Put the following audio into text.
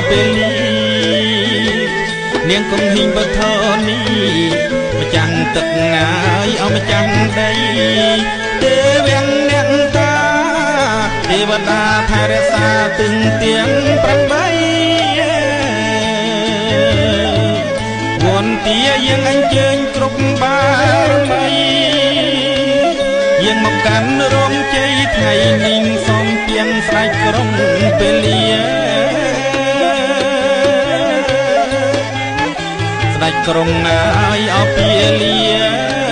ពេលលីនាងគង់ហ៊ីងបធនីម្ចាំងទឹកម្ចាស់ដីទេវាំងអ្នកតាទេវតាថែរក្សាទឹងទៀង8វន្តាយើងអញ្ជើញគ្រប់បារមីយើងមកកាន់រងជ័យថ្ងៃនេះសូមទៀងស្រេចក្រុងពេលលាស្ដេចក្រុងណាយអពាលា